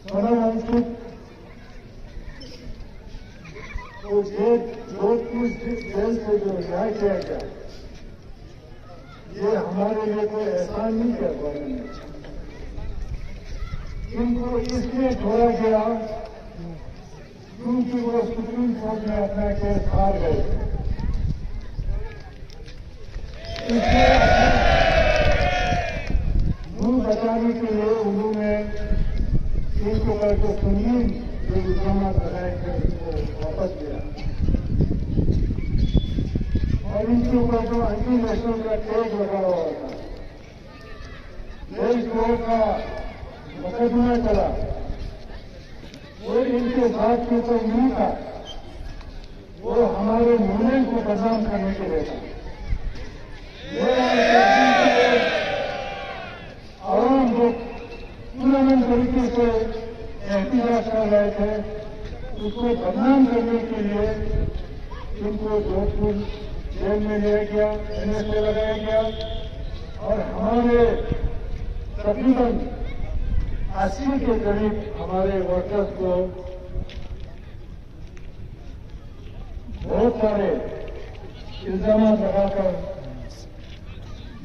मनोवंशिक तो जोधपुर जेल से जो न्याय किया गया, ये हमारे लिए कोई एहसान नहीं किया गवर्नमेंट ने। इनको इसलिए छोड़ा गया क्योंकि वो सुप्रीम कोर्ट में अपना केस हार गए थे। इसलिए मुंह बचाने के लिए उन्होंने इनको करके सुनिए जो इल्जाम लगाए थे उसको वापस लिया और इनके ऊपर जो एंटी नेशनल का टैग लगा हुआ था, देशद्रोह का मुकदमा चला, वो इनके साथ के ऊपर नहीं था, वो हमारे मूवमेंट को बदनाम करने के लिए था। आवाम जो पुराने तरीके से एहतिजाज कर रहे थे, उसको बदनाम करने के लिए इनको जोधपुर जेल में लिया गया, एनएसए लगाया गया और हमारे तकरीबन 80 के करीब हमारे वर्कर्स को बहुत सारे इल्जाम लगाकर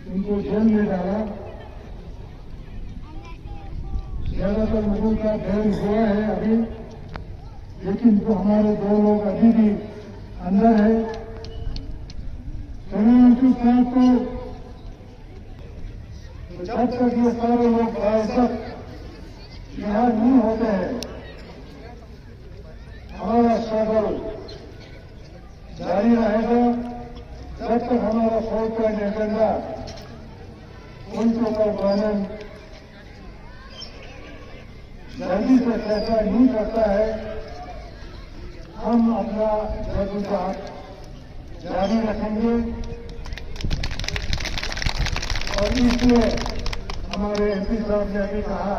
उनको जेल में डाला। ज्यादातर लोगों का बेल हुआ है अभी, लेकिन जो हमारे 2 लोग अभी भी अंदर है। उनके साथ तो जब तक ये सारे लोग बाइज्जत रिहा नहीं होते हैं, हमारा स्ट्रगल जारी रहेगा। जब तक हमारा 4 पॉइंट एजेंडा उनके ऊपर गवर्नमेंट जल्दी से फैसला नहीं करता है, हम अपना जद्दोजहद जारी रखेंगे। और इसलिए हमारे एमपी साहब ने अभी कहा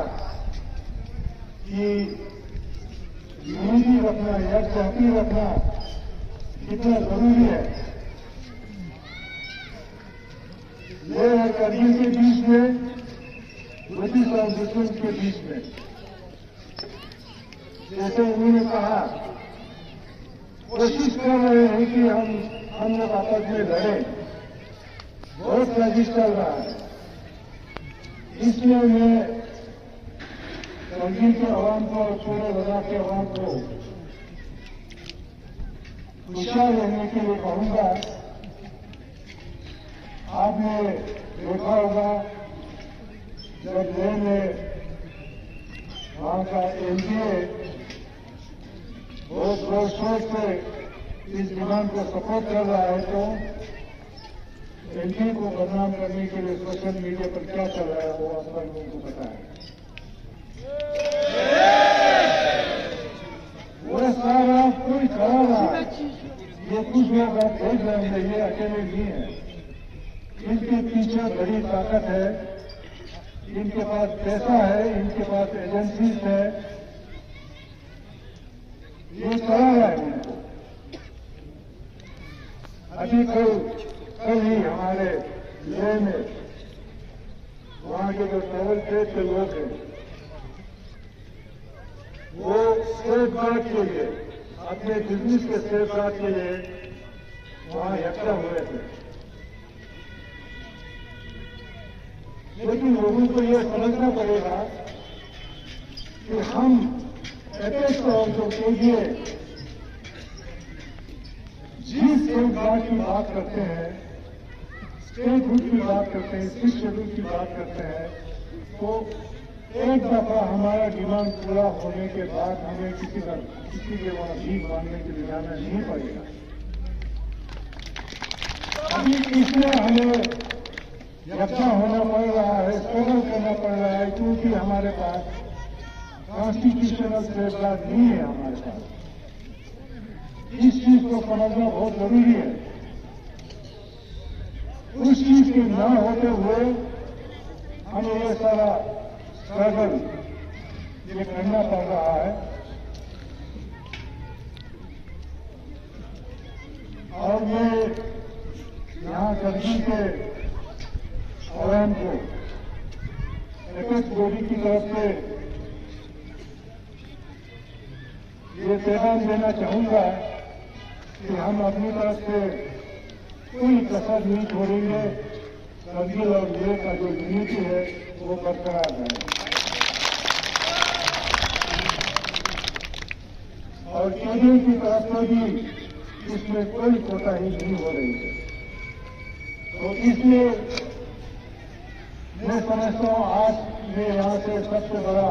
कि यूनिटी रखना, एकजुटता रखना कितना जरूरी है। ये है करगिल के बीच में, ब्रिटिश और मुस्लिम के बीच में। जैसे उन्होंने कहा, कोशिश कर रहे हैं कि हम लोग आपस में लड़े, बहुत साजिश चल रहा है। इसलिए मैं करगिल के आवाम को और पूरे लद्दाख के आवाम को होशियार रहने के लिए कहूंगा। आपने देखा होगा जब लेह में वहां का एनडीए बहुत जोर शोर से इस डिमांड को सपोर्ट कर रहा है, तो एनडीए को बदनाम करने के लिए सोशल मीडिया पर क्या चल रहा है वो आप लोगों को पता है। वो सारा कोई करा रहा है, ये कुछ लोग आप देख रहे हैं, ये अकेले नहीं है। इनके पीछे बड़ी ताकत है, इनके पास पैसा है, इनके पास एजेंसीज है, ये करा रहा है उनको। अभी कल ही हमारे लेह में वहां के जो ट्रेवल ट्रेड के लोग हैं, वो सेफ गार्ड के लिए, अपने बिजनेस के सेफ गार्ड के लिए वहां इकट्ठा हुए थे। लेकिन लोगों को यह समझना पड़ेगा कि हम एपेक्स तो कीजिए, जिस सेफ गार्ड की बात करते हैं, स्टेटहुड की बात करते हैं, 6 शेड्यूल की बात करते हैं, तो एक दफा हमारा डिमांड पूरा होने के बाद हमें किसी के वहां भीख मांगने के लिए जाना नहीं पड़ेगा। अभी इसमें हमें यकजा होना पड़ रहा है, स्ट्रगल करना पड़ रहा है, क्योंकि हमारे पास कॉन्स्टिट्यूशनल सेफगार्ड नहीं है हमारे पास। इस चीज को समझना बहुत जरूरी है। उस चीज के न होते हुए हमें यह सारा स्ट्रगल ये करना पड़ रहा है। और मैं यहाँ करगिल के आवाम को एपेक्स बॉडी की तरफ से पैगाम देना चाहूंगा कि हम अपनी तरफ से कोई कसर नहीं छोड़ेंगे। करगिल और लेह का जो यूनिटी है वो बरकरार है और केंद्र की तरफ से भी इसमें कोई कोताही नहीं हो रही है। तो इसलिए मैं समझता हूं आज मैं यहाँ से सबसे बड़ा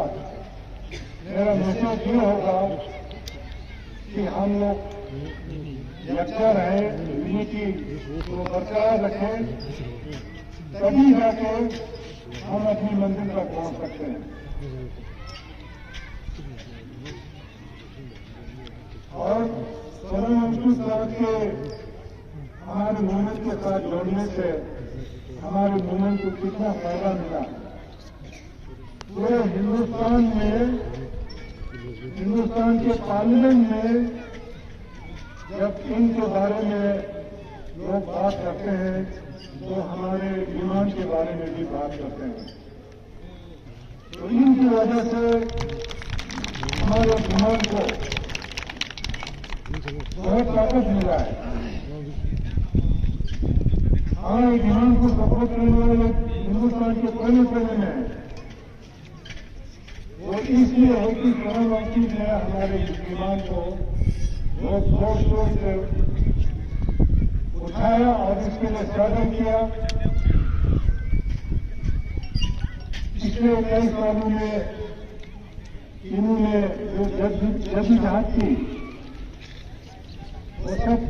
मेरा मैसेज ये होगा कि हम लोग यकजा रहे, यूनिटी को बरकरार रखें, तभी जाके हम अपनी मंजिल तक पहुंच सकते हैं। और प्रधानमंत्री साहब के हमारे मूवमेंट के साथ जोड़ने से हमारे मूवमेंट को कितना फायदा मिला। पूरे हिंदुस्तान के पार्लियामेंट में जब इनके बारे में लोग बात करते हैं तो हमारे डिमांड के बारे में भी बात करते हैं। तो इनकी वजह से हमारे डिमांड को बहुत ताकत मिला है। हमारे डिमांड को सपोर्ट करने वाले हिंदुस्तान के कोने में है। वो इसलिए है कि प्रधानमंत्री ने हमारे डिमांड को बहुत जोर शोर से उठाया और इसके लिए स्वागत किया। पिछले कई सालों में इन्होंने जो जद्दोजहद की वो सब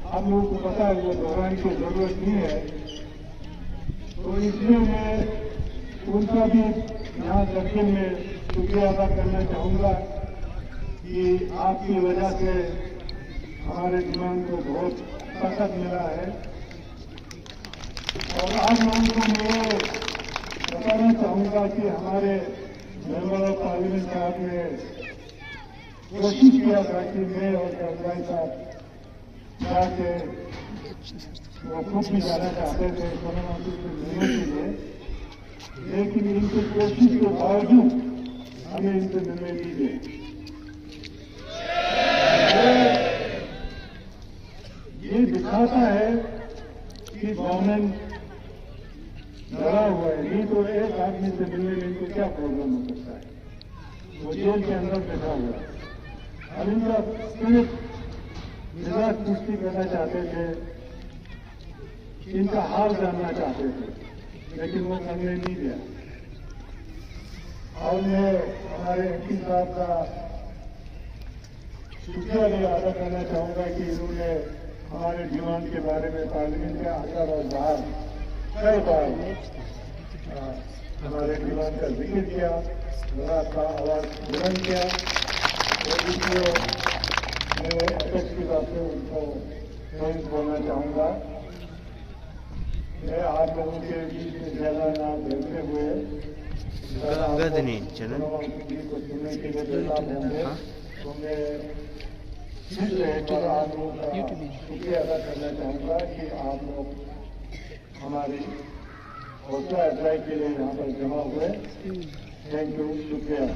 हम लोगों को पता है, वो दोहराने की जरूरत नहीं है। तो इसलिए मैं उनका भी यहाँ करगिल में शुक्रिया अदा करना चाहूंगा कि आपकी वजह से हमारे डिमांड को बहुत ताकत मिला है। और आज मैं उनको मैं बताना चाहूंगा कि हमारे मेंबर ऑफ पार्लियामेंट साहब ने कोशिश किया था कि मैं और करजाई साहब जाके वो खुद भी जाना चाहते थे प्रधानमंत्री से मिलने के लिए, लेकिन इनकी कोशिश के बावजूद हमें इनसे मिलने दीजिए। ये दिखाता है कि गवर्नमेंट डरा हुआ है। नहीं तो एक आदमी से मिलने में इनको क्या प्रॉब्लम हो सकता है। वो जेल के अंदर बैठा हुआ है। अब इनका सिर्फ मिजाज पुष्टि करना चाहते थे, इनका हाल जानना चाहते थे, लेकिन वो करने नहीं दिया। और मैं हमारे एमपी साहब का शुक्रिया भी अदा करना चाहूंगा कि इन्होंने हमारे डिमांड के बारे में पार्लियामेंट के अंदर और बाहर कई बार हमारे डिमांड का जिक्र किया, बड़ा सा आवाज बुलंद किया। और इसको मैं अध्यक्ष की बात से उनको थैंक्स बोलना चाहूंगा। मैं आप लोगों के बीच में ज्यादा नाम भेजते हुए को सुनने के लिए तैयार होंगे, तो मैं फिर से एक बार आप लोगों का शुक्रिया अदा करना चाहूंगा कि आप लोग हमारी हौसला अफजाई के लिए यहाँ पर जमा हुए। थैंक यू, शुक्रिया।